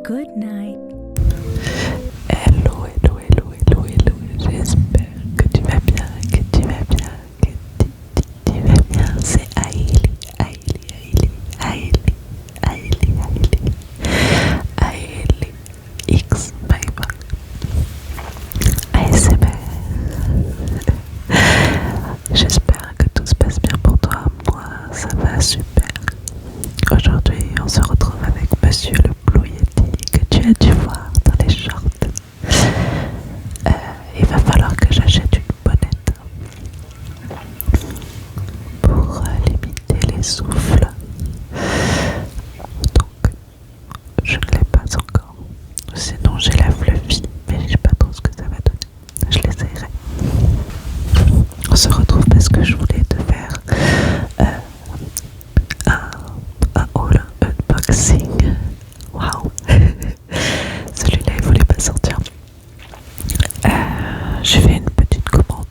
Good night. Hello, hello, hello, hello, hello. J'espère que tu vas bien, que tu vas bien, que tu vas bien. C'est Aïli, Aïli, Aïli, Aïli, Aïli, Aïli, X Maïma, ASMR. J'espère que tout se passe bien pour toi. Moi, ça va super. Aujourd'hui, on se retrouve avec Monsieur le Blue Yeti que tu as dû voir dans les shorts. Il va falloir que j'achète une bonnette pour limiter les souffles. Donc, je ne l'ai pas encore. Sinon, j'ai la Fluffy, mais je sais pas trop ce que ça va donner. Je l'essayerai. On se retrouve parce que je voulais te faire un haul unboxing. Waouh! Celui-là, il voulait pas sortir. J'ai fait une petite commande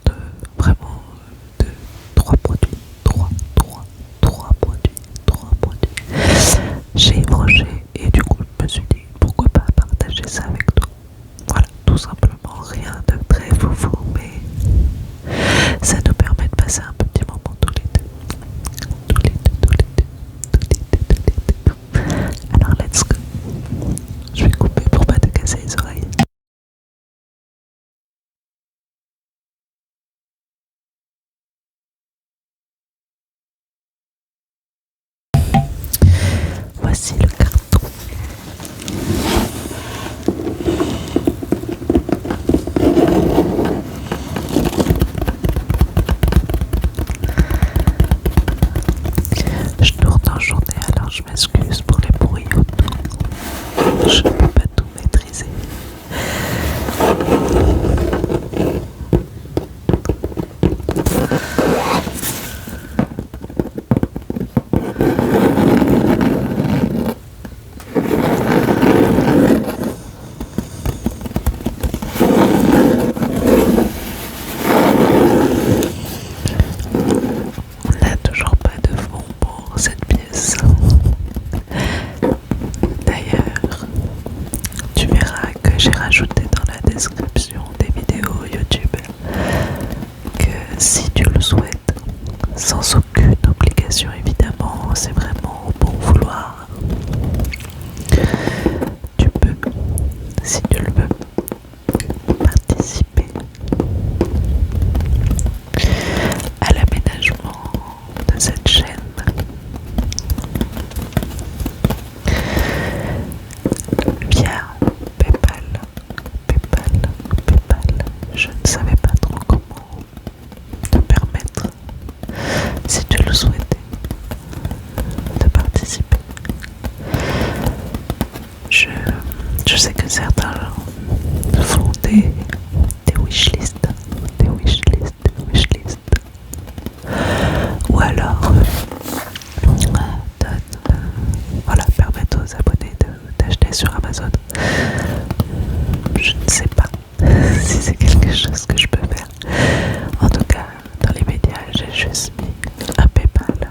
vraiment de 3 produits. 3 produits. J'ai ébranché et du coup je me suis dit pourquoi pas partager ça avec toi. Voilà, tout simplement, rien de très foufou, mais ça nous permet de passer un petit moment tous les deux. Alors let's go. Je vais couper pour pas te casser les oreilles. Voici le carton. Je tourne en journée, alors je m'excuse pour les bruits autour. Je ne peux pas tout maîtriser. On n'a toujours pas de fond pour cette pièce. D'ailleurs, tu verras que j'ai rajouté dans la description des vidéos YouTube que si tu le souhaites, sans aucune obligation évidemment, c'est vraiment au bon vouloir, tu peux, si tu le veux, participer à l'aménagement de cette chaîne via PayPal. Je ne savais pas trop comment te permettre, si tu le souhaitais, de participer. Je sais que certains font des wishlists, ou alors voilà, permettent aux abonnés d'acheter sur Amazon. Je ne sais pas si c'est quelque chose que je peux faire. En tout cas, dans les médias, j'ai juste mis un PayPal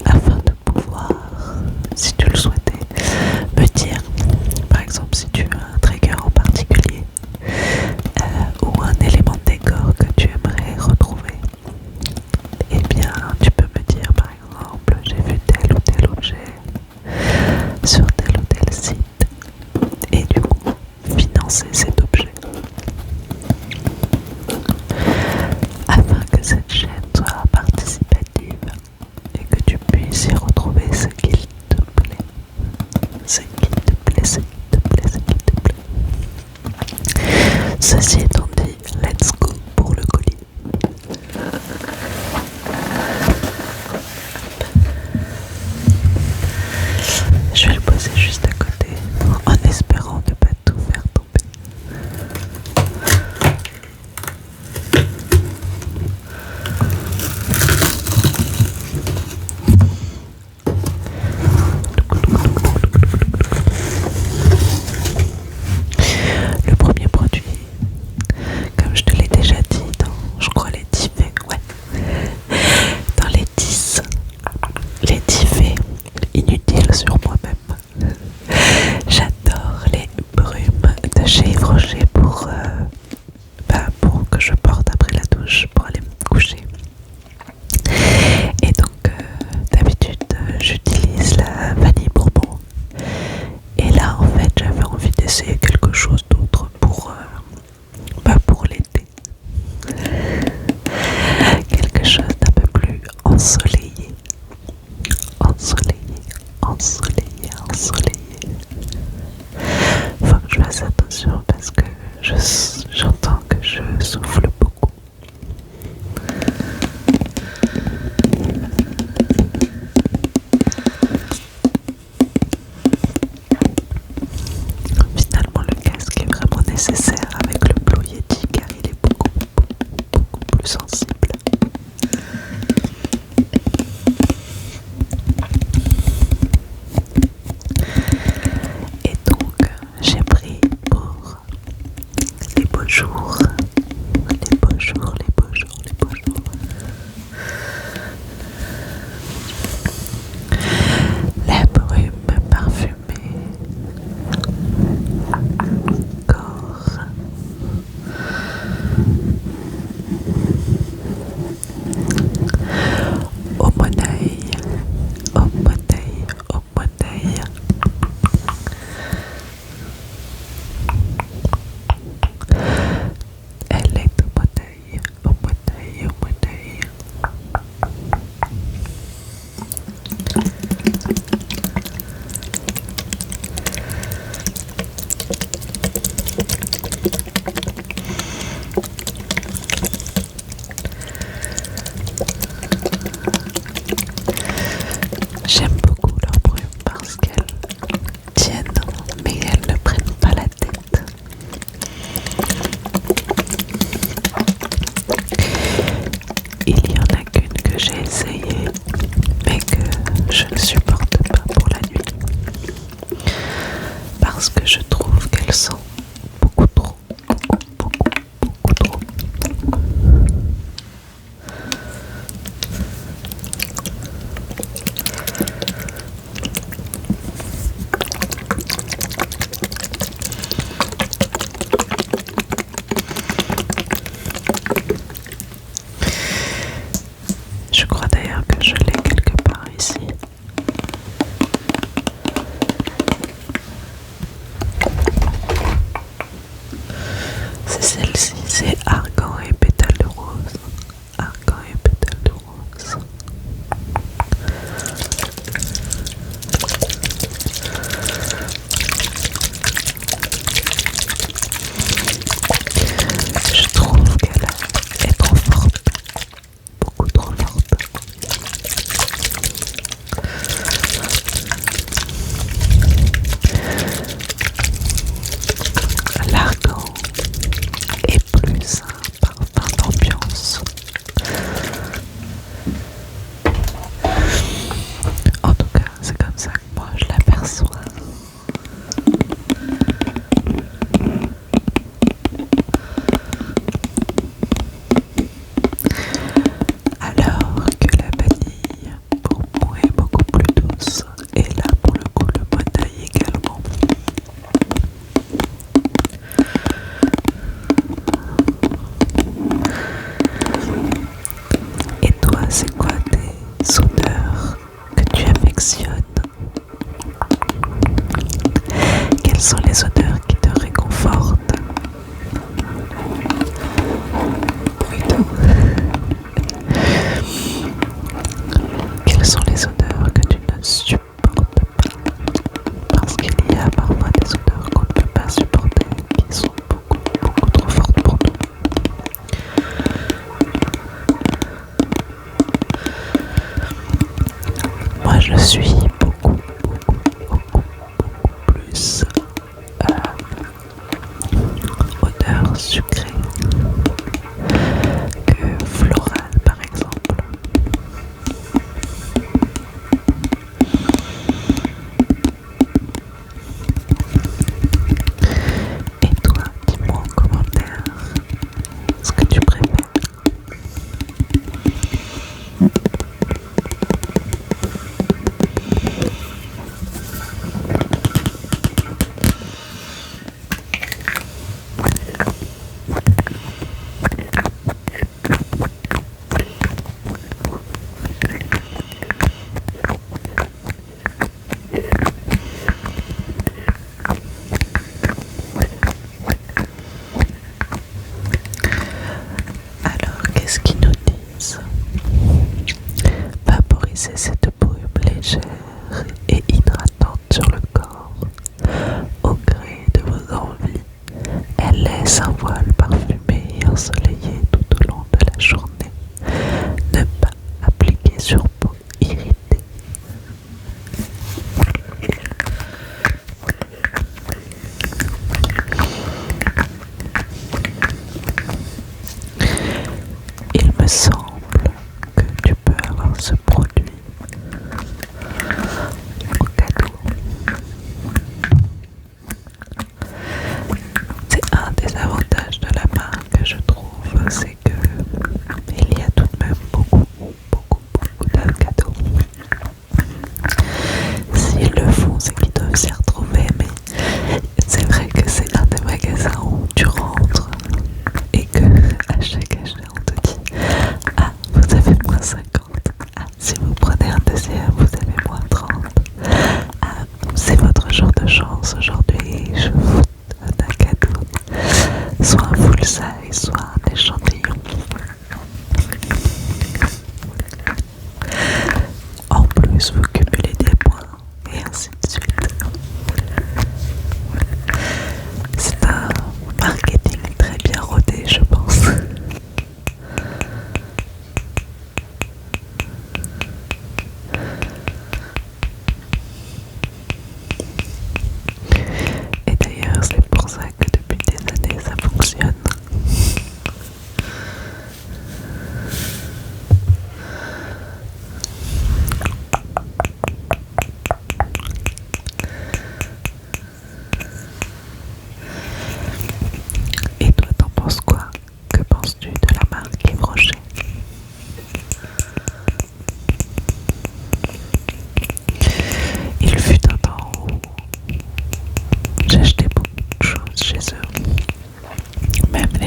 afin de pouvoir, si tu le souhaitais, me dire, par exemple, si tu as un trigger en particulier ou un élément de décor que tu aimerais retrouver. Eh bien, tu peux me dire, par exemple, j'ai vu tel ou tel objet sur tel ou tel site, et du coup, financer cet objet afin que cette chaîne soit participative et que tu puisses y retrouver ce qu'il te plaît. Ceci étant dit, let's go pour le colis. Je vais le poser juste à côté en espérant ne pas tout faire tomber. Le premier produit nécessaire avec le Blue Yeti car il est beaucoup plus sensible. Et donc j'ai pris pour les beaux jours, les beaux jours, les beaux jours, les beaux jours. La brume parfumée, corps, au monaille, au monaille, au monaille. Elle est au monaille, au monaille, au monaille. J'aime beaucoup leurs brumes parce qu'elles tiennent, mais elles ne prennent pas la tête. Il y en a qu'une que j'ai essayée, mais que je ne supporte pas pour la nuit. Parce que je trouve qu'elles sont beaucoup trop, beaucoup trop. Je crois d'ailleurs que je l'ai quelque part ici. C'est celle-ci, c'est Argan et pétales de rose. Argan et pétales de rose. Je trouve qu'elle est trop forte, beaucoup trop forte. L'argan est plus un parfum d'ambiance. En tout cas, c'est comme ça que moi je l'aperçois. Alors que la vanille, pour moi, est beaucoup plus douce. Et là, pour le coup, le monaille également. Et toi, c'est quoi tes odeurs que tu affectionnes? Quelles sont les odeurs qui te réconfortent? Plutôt. Quelles sont les odeurs que tu ne supportes pas? Parce qu'il y a parfois des odeurs qu'on ne peut pas supporter, qui sont beaucoup trop fortes pour nous. Moi je suis beaucoup plus odeur sucrée que florale par exemple. Et toi, dis-moi en commentaire ce que tu préfères. Alors, qu'est-ce qu'ils nous disent? Vaporisez cette brume légère et hydratante sur le corps. Au gré de vos envies, elle laisse un voile parfumé et ensoleillé tout au long de la journée. Ne pas appliquer sur peau irritée.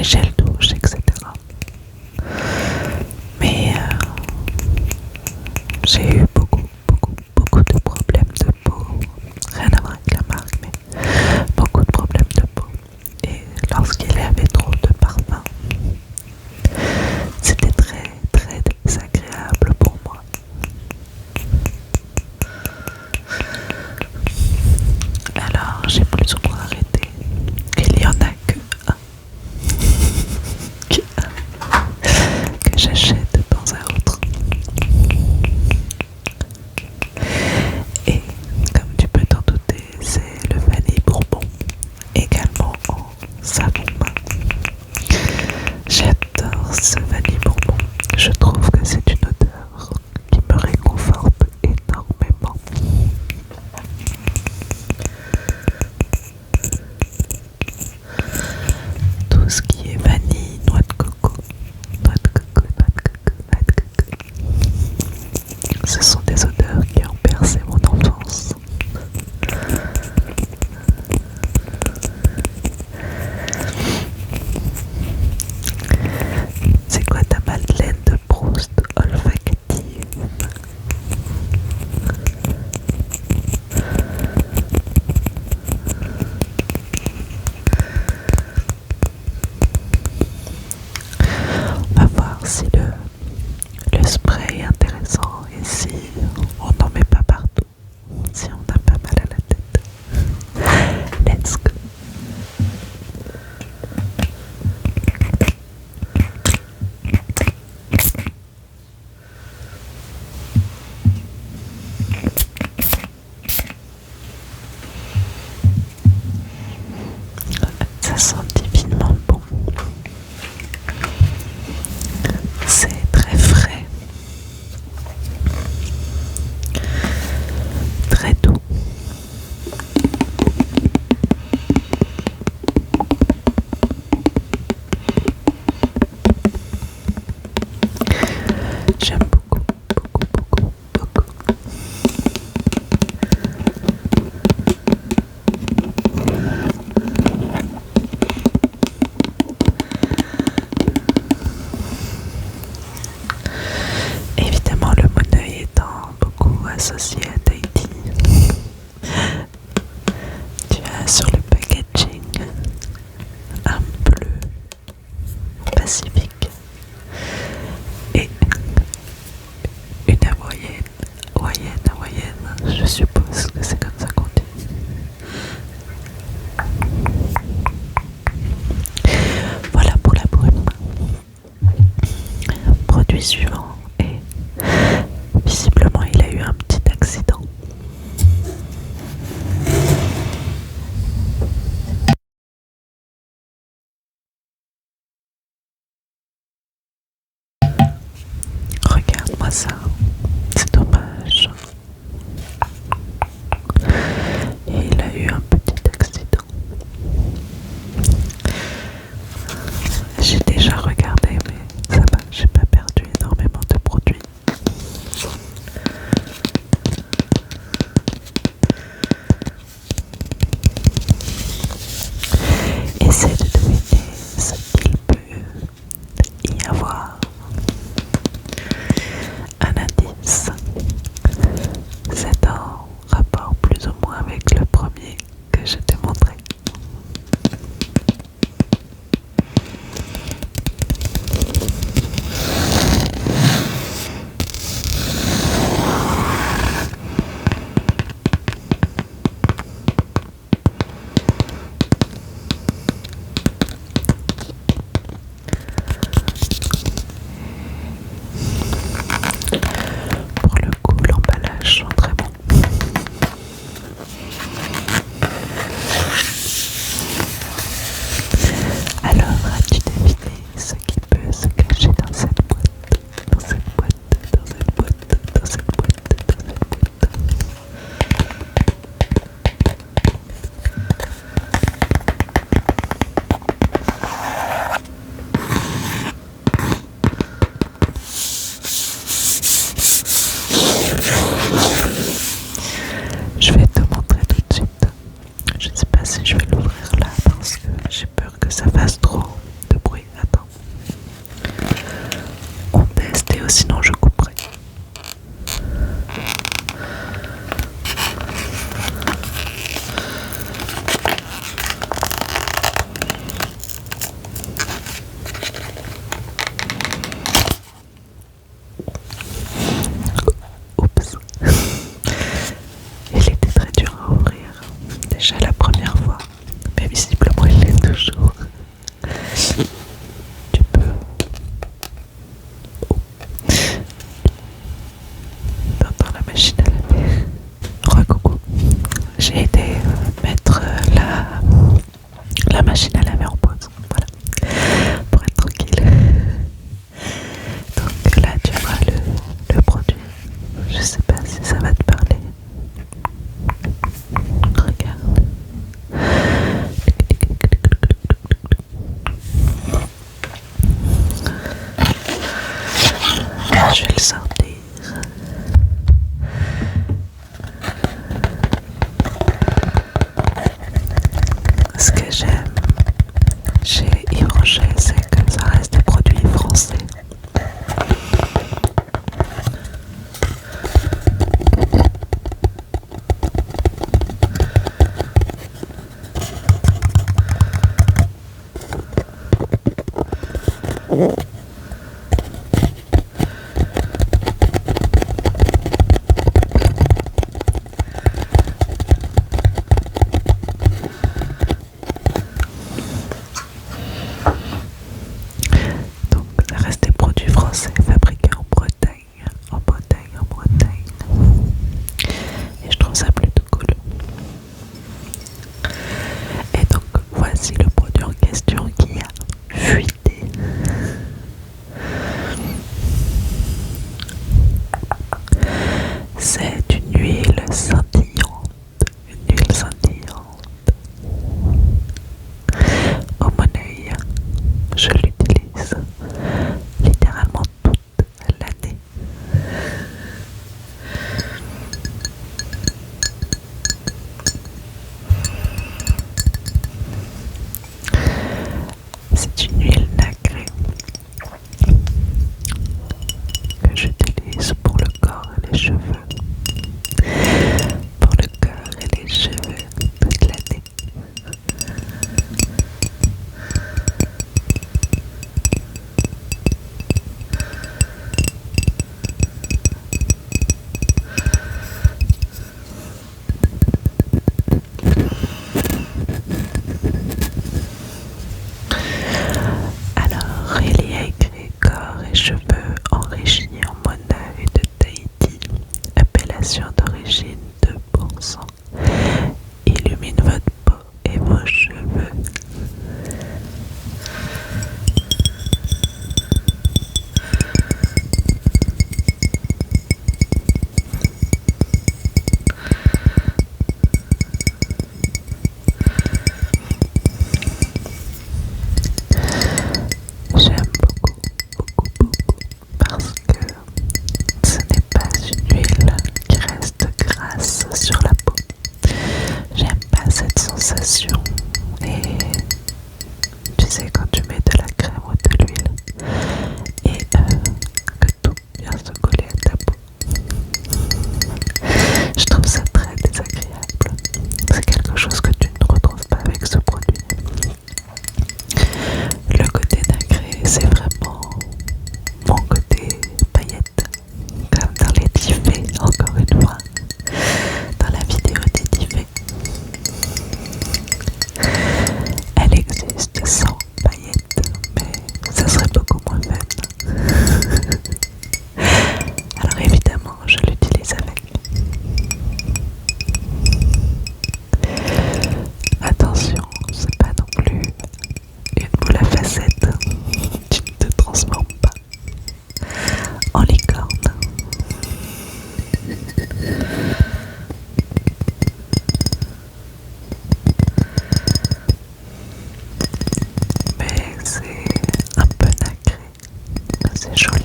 gels douche, etc. Mais j'ai eu beaucoup de problèmes de peau. Rien à voir avec la marque, mais beaucoup de problèmes de peau. Et lorsqu'il y avait trop de parfum, c'était très désagréable pour moi. Alors j'ai plus ou moins arrêté. Il y en a que j'achète de temps à autre. Et comme tu peux t'en douter, c'est le vanille bourbon, également en savon main. J'adore ce vanille bourbon. Je trouve que c'est une odeur qui me réconforte énormément. Tout ce qui est vanille, noix de coco, ce sont des odeurs qui ont bercé mon enfance. C'est quoi ta Madeleine de Proust olfactive? On va voir si le spray est intéressant et si on n'en met pas partout, si on a pas mal à la tête. Let's go! Ça sent divinement bon. C'est très frais, très doux. J'aime beaucoup. Évidemment, le Moneuil étant beaucoup associé à Tahiti, tu as sur le packaging un bleu pacifique et une hawaïenne, je suppose que c'est comme ça qu'on dit. Voilà pour la brume. Produit suivant, et visiblement il a eu un petit accident. Regarde-moi ça, c'est dommage. Et il a eu un petit accident. J'ai déjà regardé, mais ça va, j'ai pas perdu énormément de produits. Essaie de deviner ce qu'il peut y avoir à l'intérieur. machine à laver en pause. Voilà, pour être tranquille. Donc là tu vois le produit. Je sais pas si ça va te parler. Regarde. Je vais le sortir. Ce que j'aime chez Yves Rocher, c'est que ça reste des produits français. Donc ça reste des produits français fabriqués en Bretagne, et je trouve ça plutôt cool. Et donc voici le produit en question qui a fuité. C'est une huile scintillante, au Moneuil. Je l'utilise littéralement toute l'année. C'est une huile nacrée que j'utilise pour le corps et les cheveux. Pour le corps et les cheveux toute l'année. Alors, il y a écrit corps et cheveux enrichis en Moneuil de Tahiti, appellation d'origine 2%. Illumine votre peau et vos cheveux. J'aime beaucoup parce que ce n'est pas une huile qui reste grasse sur la peau. J'aime pas cette sensation et tu sais quand tu mets de la crème ou de l'huile et que tout vient se coller à ta peau. Je trouve ça très désagréable. C'est quelque chose que tu ne retrouves pas avec ce produit. Le côté nacré, c'est vraiment mon côté paillette, comme dans les diffées, encore une fois, dans la vidéo des diffées. Elle existe sans paillettes, mais ça serait beaucoup moins fun. Alors évidemment, je l'utilise avec. Attention, c'est pas non plus une boule à facettes. Tu ne te transformes pas en licorne. Mais c'est un peu nacré. C'est joli.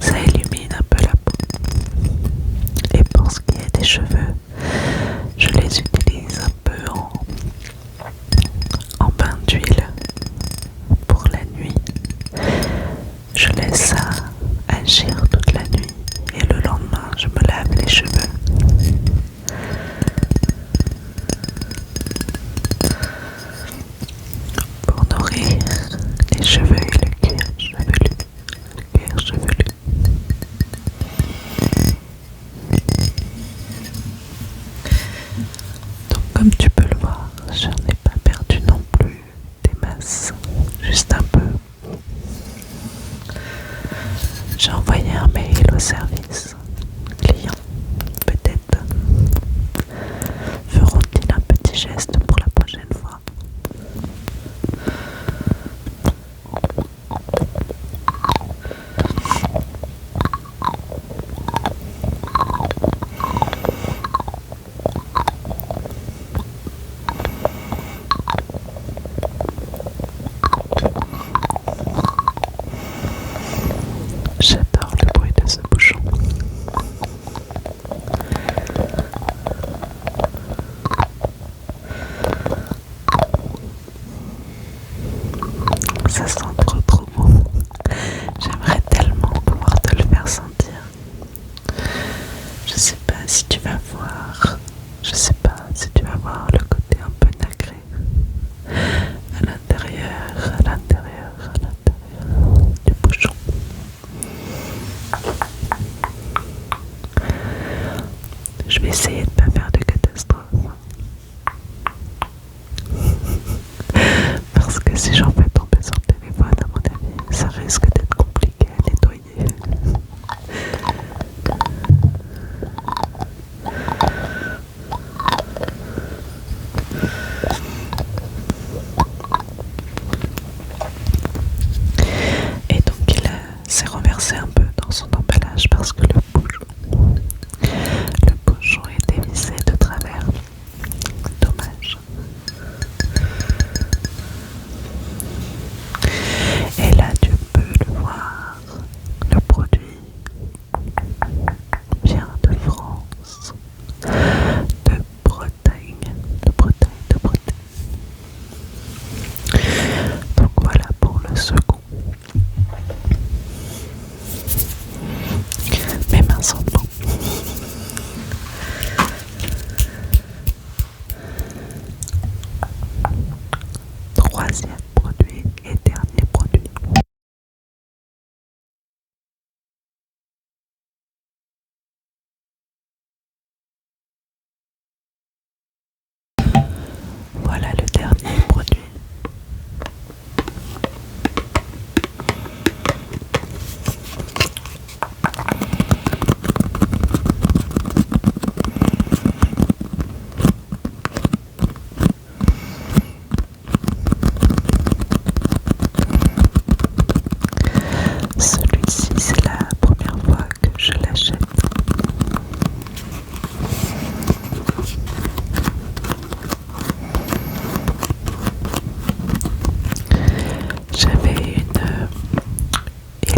Ça illumine un peu la peau. Et pour ce qui est des cheveux, je les utilise un peu en bain d'huile pour la nuit. Je laisse ça agir toute la nuit et le lendemain je me lave les cheveux. Pour nourrir les cheveux et le cuir chevelu. Donc comme tu peux le voir, je n'ai pas perdu non plus des masses, juste un peu. J'ai envoyé un mail au service client. Peut-être feront-ils un petit geste pour la prochaine fois. troisième produit et dernier produit. Voilà le dernier produit. Celui-ci, c'est la première fois que je l'achète.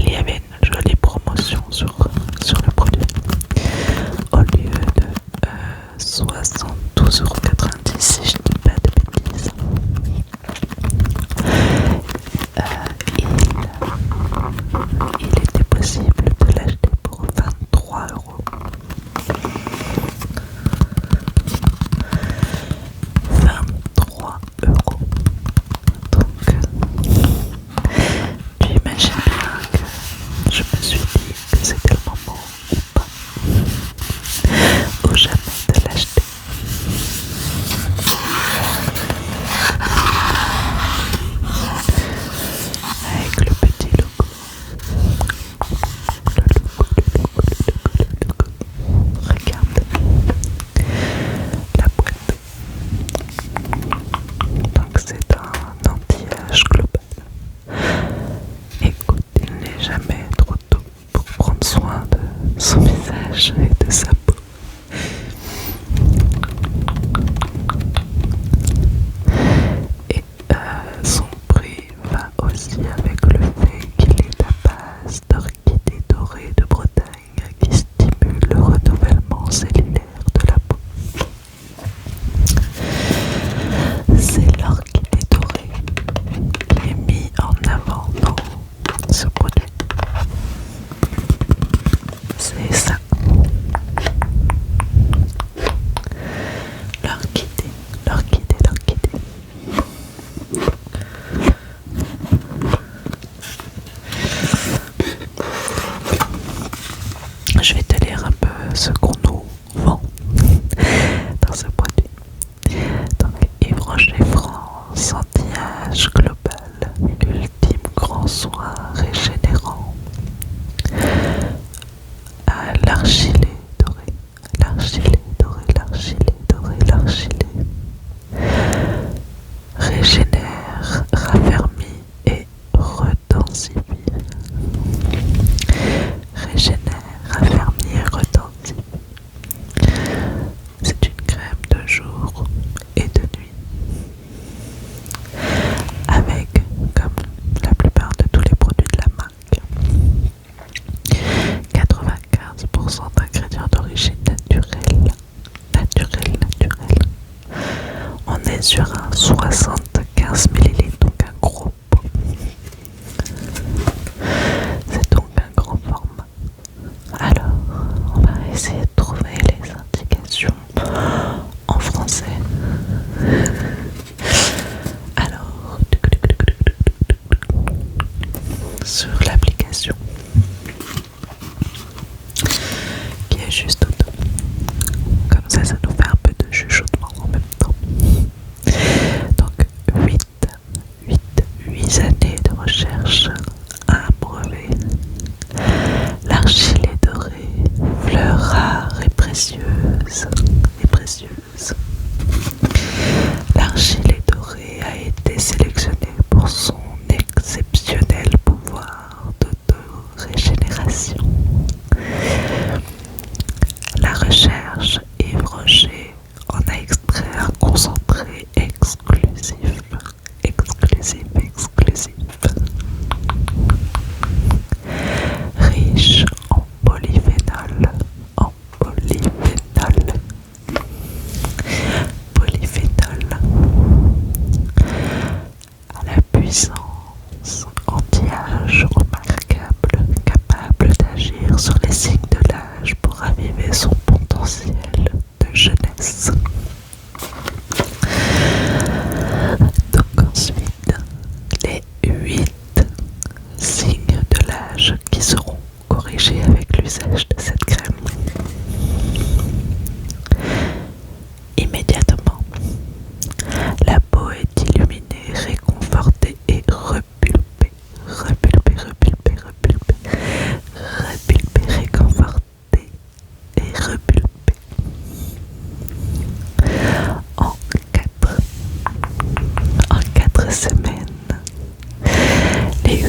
Il y avait une jolie promotion sur le produit. Au lieu de 72,90 €, si je dis pas de bêtises, il était possible de l'acheter pour 23 €. 23 €. Donc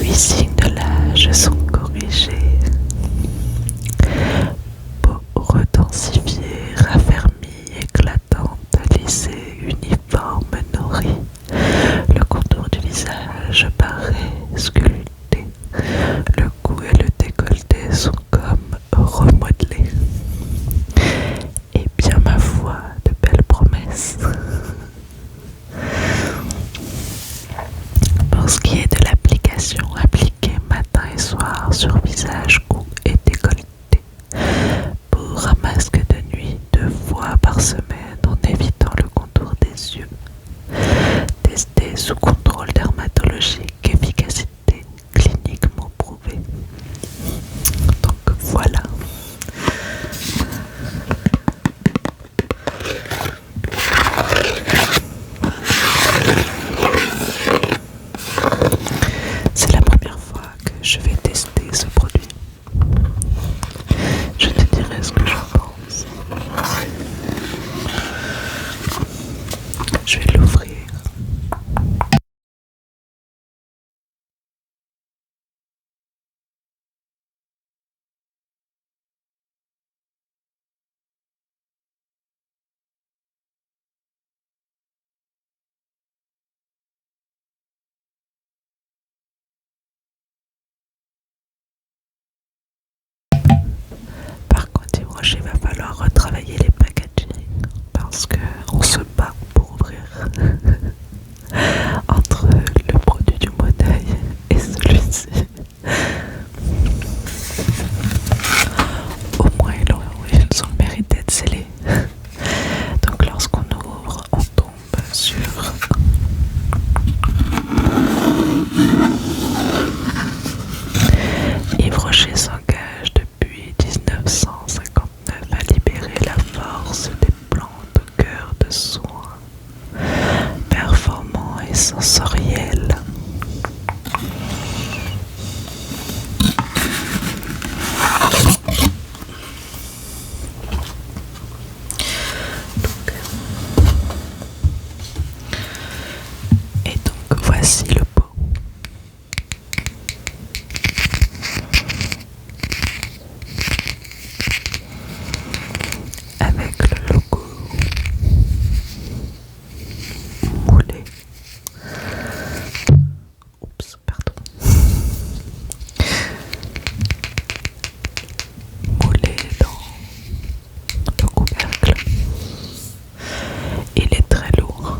Les signes de l'âge sont corrigés. Peau redensifiée, raffermie, éclatante, lissée, uniforme, nourrie. Le contour du visage paraît sculpté. Le cou et le décolleté sont comme remodelés. Et bien ma foi, de belles promesses. Pour ce qui est de l'application, appliquée matin et soir sur visage, cou et décolleté. Pour un masque de nuit 2 fois par semaine en évitant le contour des yeux. Testé sous contrôle dermatologique, efficacité cliniquement prouvée. Donc voilà. C'est la première fois que je vais tester ce produit. Je te dirai ce que j'en pense. Je vais l'ouvrir. Par contre, dimanche, il va falloir retravailler les packaging parce qu'on se bat pour ouvrir entre le produit du modèle et celui-ci. Au moins, ils ont le mérite d'être scellés. Donc, lorsqu'on ouvre, on tombe sur Yves Rocher s'engage depuis 1959 à libérer la force des plantes au cœur de soins performants et sensoriels. Et donc voici le pot. Avec le logo moulé. Oups, pardon. Moulé dans le couvercle. Il est très lourd.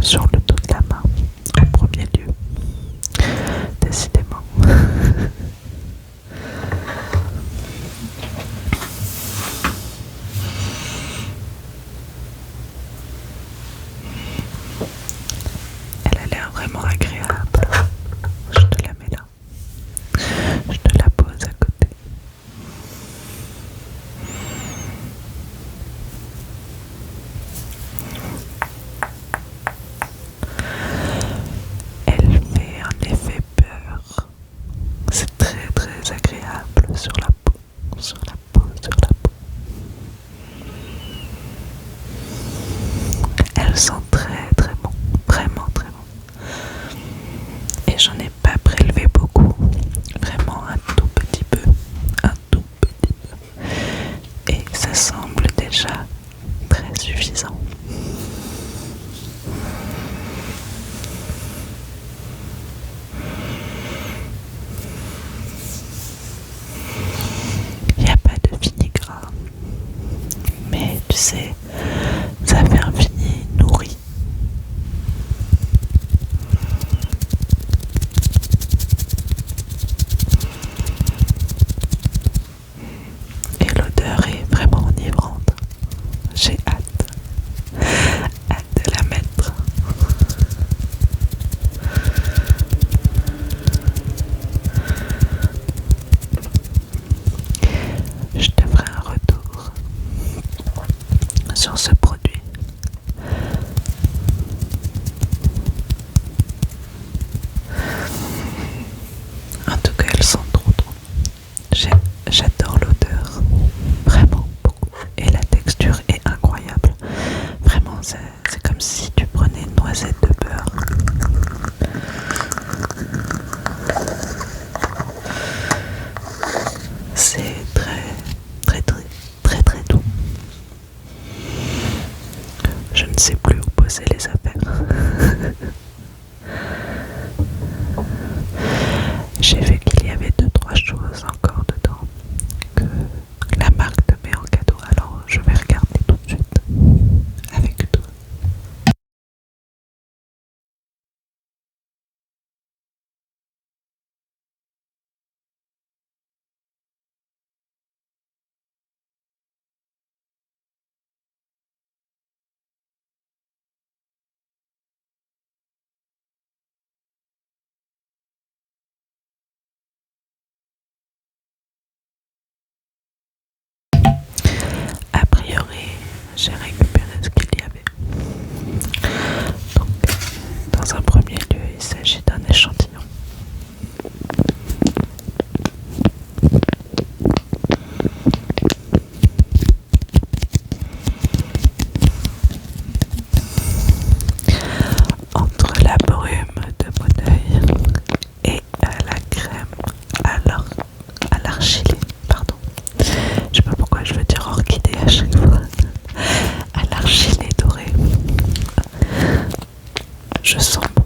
sur le dos de la main en premier lieu. Décidément. Elle a l'air vraiment agréable. Je te la mets là. Je te la pose à côté. Elle fait un effet beurre. C'est très très agréable sur la peau, sur la peau, sur la peau. Elle sent très très bon, vraiment très bon. Et j'en ai pas prélevé beaucoup, vraiment un tout petit peu, un tout petit peu. Et ça semble déjà très suffisant. Il n'y a pas de fini gras, mais tu sais, ça fait un fini nourri. Et l'odeur est vraiment enivrante. J'ai hâte de la mettre. Je te ferai un retour sur ce produit. En tout cas, elles sont trop. J'adore l'odeur, vraiment beaucoup. Et la texture est incroyable. Vraiment, c'est comme si tu prenais une noisette de beurre. C'est très doux. Je ne sais plus où poser les affaires. J'ai vu qu'il y avait 2-3 choses encore dedans que la marque te met en cadeau, alors je vais regarder tout de suite avec toi. A priori, j'ai récupéré ce qu'il y avait. Donc, dans un premier lieu, il s'agit d'un échantillon. Entre la brume de Moneuil et la crème à l'argilé, pardon. Je sais pas pourquoi je veux dire orchidée à chaque fois. À l'argilé doré. Je sens bon.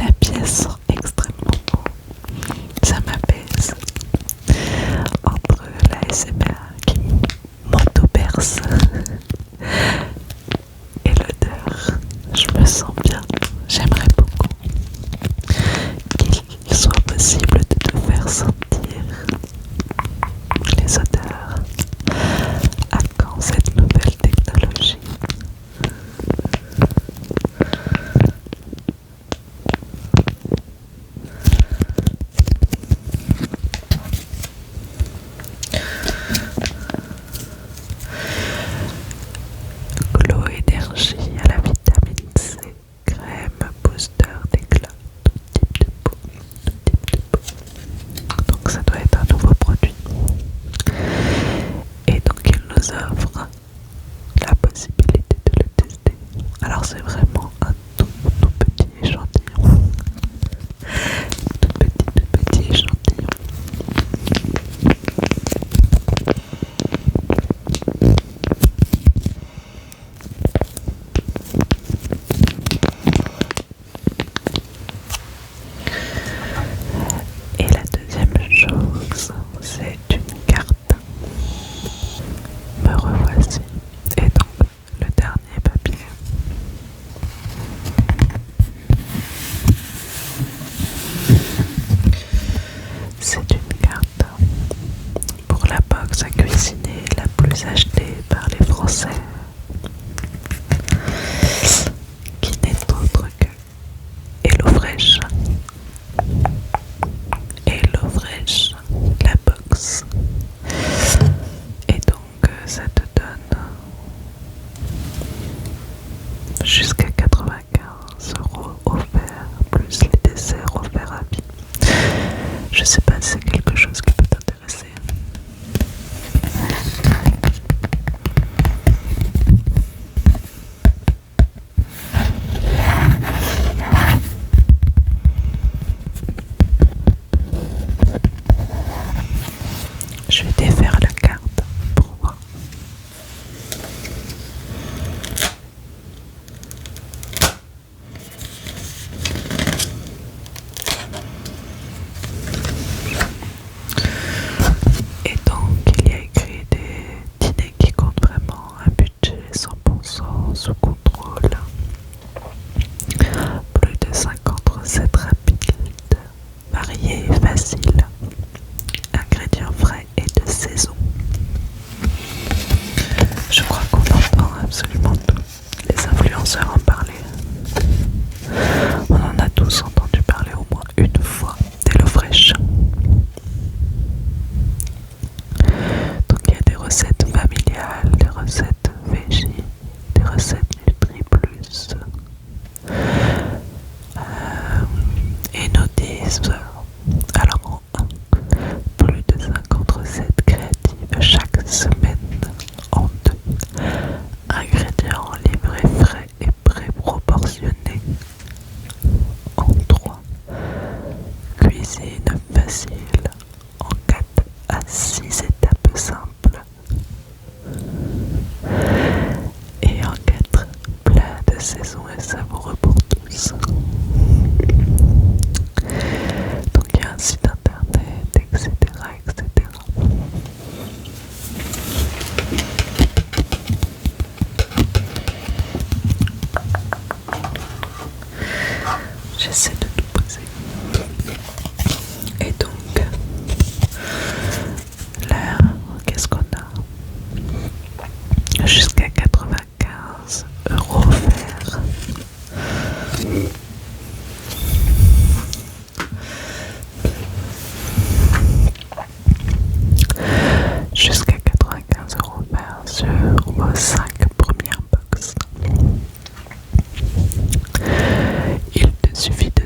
La pièce sent extrêmement bon. Ça m'apaise. Entre la SMR qui m'auto-berce et l'odeur, je me sens bien. J'aimerais beaucoup qu'il soit possible de te faire sentir les odeurs. À quand cette nouvelle technologie? j'essaie de tout poser. Et donc, là, qu'est-ce qu'on a? Jusqu'à 95 € offerts. Jusqu'à 95 € offerts sur vos 5 premières box. Il te suffit de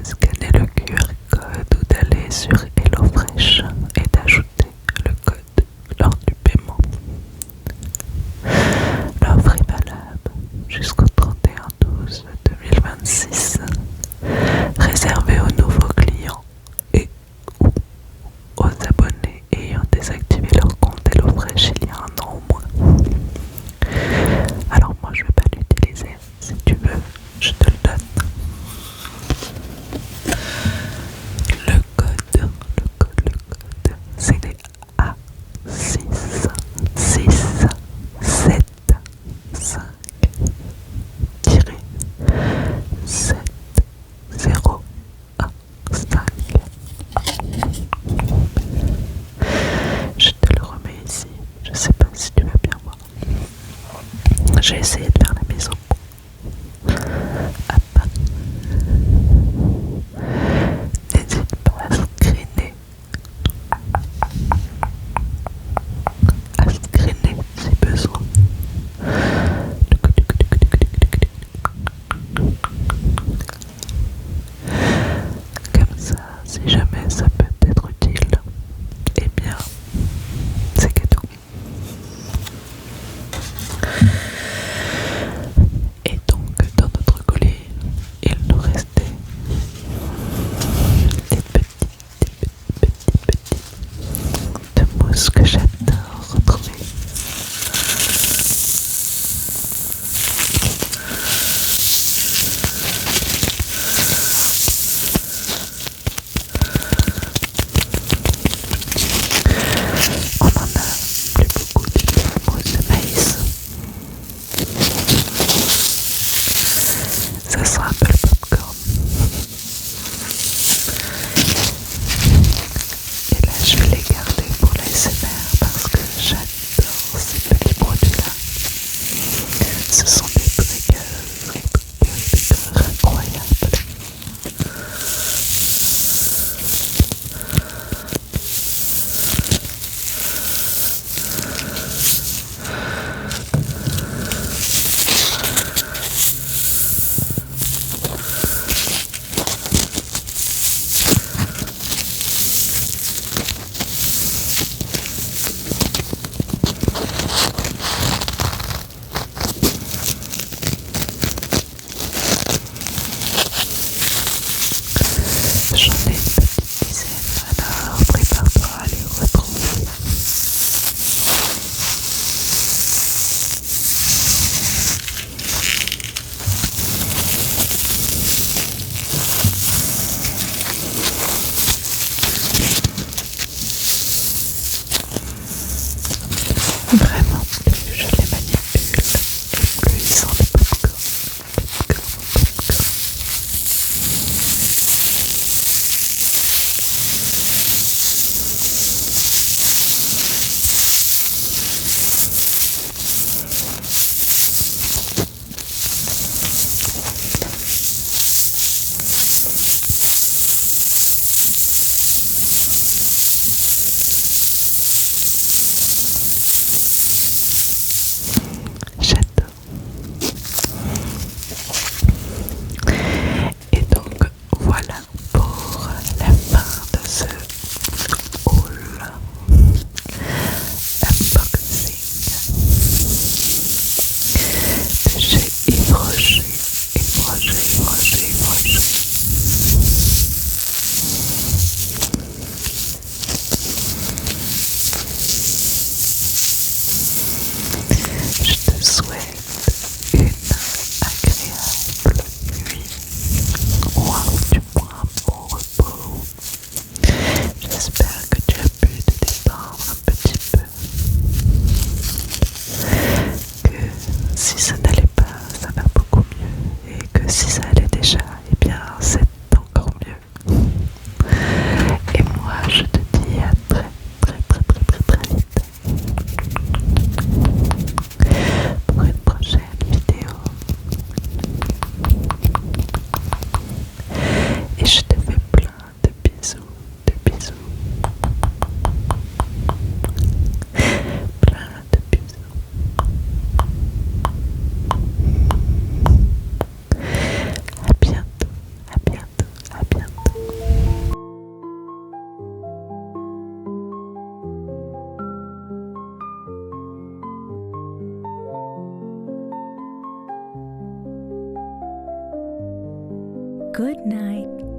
Good night.